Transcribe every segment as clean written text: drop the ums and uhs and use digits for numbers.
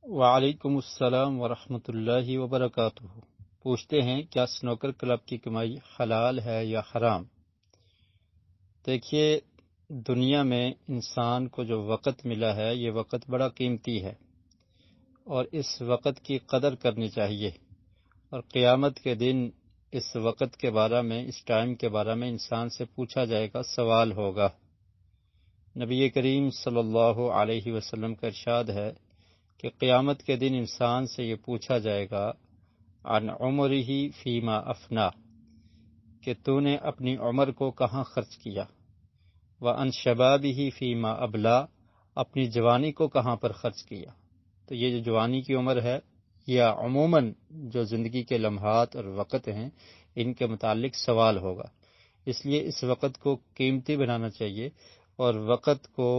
وعلیکم السلام ورحمۃ اللہ وبرکاتہ۔ پوچھتے ہیں کیا سنوکر کلب کی کمائی حلال ہے یا حرام؟ دیکھیے، دنیا میں انسان کو جو وقت ملا ہے یہ وقت بڑا قیمتی ہے اور اس وقت کی قدر کرنی چاہیے، اور قیامت کے دن اس وقت کے بارے میں، اس ٹائم کے بارے میں انسان سے پوچھا جائے گا، سوال ہوگا۔ نبی کریم صلی اللہ علیہ وسلم کا ارشاد ہے کہ قیامت کے دن انسان سے یہ پوچھا جائے گا عن عمرہ فیما افنا، کہ تو نے اپنی عمر کو کہاں خرچ کیا، وعن شبابہ فیما ابلا، اپنی جوانی کو کہاں پر خرچ کیا۔ تو یہ جو جوانی کی عمر ہے یا عموماً جو زندگی کے لمحات اور وقت ہیں، ان کے متعلق سوال ہوگا۔ اس لیے اس وقت کو قیمتی بنانا چاہیے اور وقت کو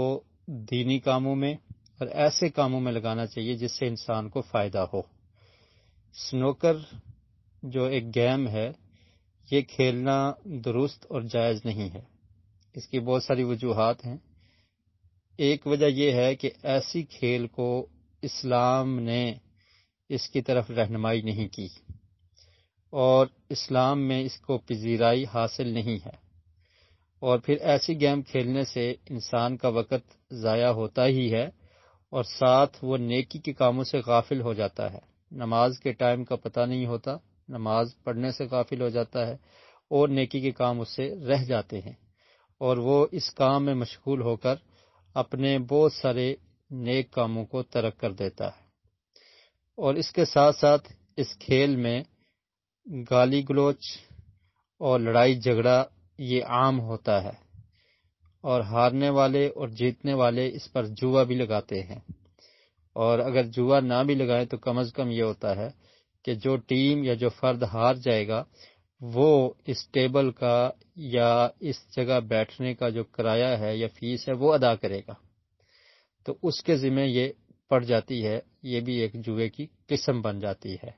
دینی کاموں میں اور ایسے کاموں میں لگانا چاہیے جس سے انسان کو فائدہ ہو۔ سنوکر جو ایک گیم ہے، یہ کھیلنا درست اور جائز نہیں ہے۔ اس کی بہت ساری وجوہات ہیں۔ ایک وجہ یہ ہے کہ ایسی کھیل کو اسلام نے اس کی طرف رہنمائی نہیں کی اور اسلام میں اس کو پذیرائی حاصل نہیں ہے، اور پھر ایسی گیم کھیلنے سے انسان کا وقت ضائع ہوتا ہی ہے اور ساتھ وہ نیکی کے کاموں سے غافل ہو جاتا ہے۔ نماز کے ٹائم کا پتہ نہیں ہوتا، نماز پڑھنے سے غافل ہو جاتا ہے اور نیکی کے کام اس سے رہ جاتے ہیں، اور وہ اس کام میں مشغول ہو کر اپنے بہت سارے نیک کاموں کو ترک کر دیتا ہے۔ اور اس کے ساتھ ساتھ اس کھیل میں گالی گلوچ اور لڑائی جھگڑا یہ عام ہوتا ہے، اور ہارنے والے اور جیتنے والے اس پر جوا بھی لگاتے ہیں، اور اگر جوا نہ بھی لگائیں تو کم از کم یہ ہوتا ہے کہ جو ٹیم یا جو فرد ہار جائے گا وہ اس ٹیبل کا یا اس جگہ بیٹھنے کا جو کرایہ ہے یا فیس ہے وہ ادا کرے گا، تو اس کے ذمہ یہ پڑ جاتی ہے۔ یہ بھی ایک جوئے کی قسم بن جاتی ہے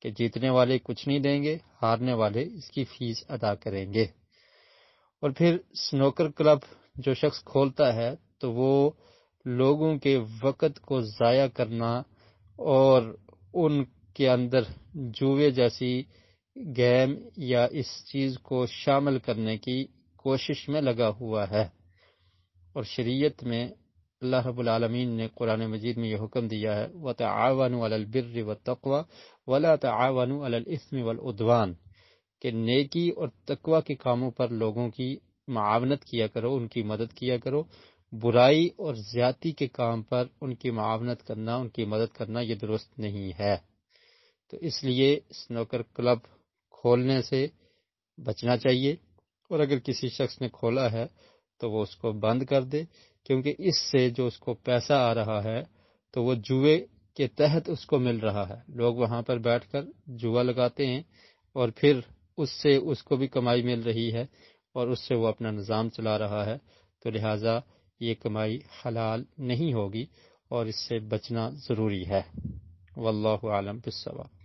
کہ جیتنے والے کچھ نہیں دیں گے، ہارنے والے اس کی فیس ادا کریں گے۔ اور پھر سنوکر کلب جو شخص کھولتا ہے تو وہ لوگوں کے وقت کو ضائع کرنا اور ان کے اندر جوئے جیسی گیم یا اس چیز کو شامل کرنے کی کوشش میں لگا ہوا ہے۔ اور شریعت میں اللہ رب العالمین نے قرآن مجید میں یہ حکم دیا ہے وَتَعَاوَنُوا عَلَى الْبِرِّ وَالتَّقْوَى وَلَا تَعَاوَنُوا عَلَى الْإِثْمِ وَالْعُدْوَانِ، کہ نیکی اور تقوی کے کاموں پر لوگوں کی معاونت کیا کرو، ان کی مدد کیا کرو، برائی اور زیادتی کے کام پر ان کی معاونت کرنا، ان کی مدد کرنا یہ درست نہیں ہے۔ تو اس لیے سنوکر کلب کھولنے سے بچنا چاہیے، اور اگر کسی شخص نے کھولا ہے تو وہ اس کو بند کر دے، کیونکہ اس سے جو اس کو پیسہ آ رہا ہے تو وہ جوئے کے تحت اس کو مل رہا ہے۔ لوگ وہاں پر بیٹھ کر جوا لگاتے ہیں اور پھر اس سے اس کو بھی کمائی مل رہی ہے اور اس سے وہ اپنا نظام چلا رہا ہے، تو لہٰذا یہ کمائی حلال نہیں ہوگی اور اس سے بچنا ضروری ہے۔ واللہ اعلم بالصواب۔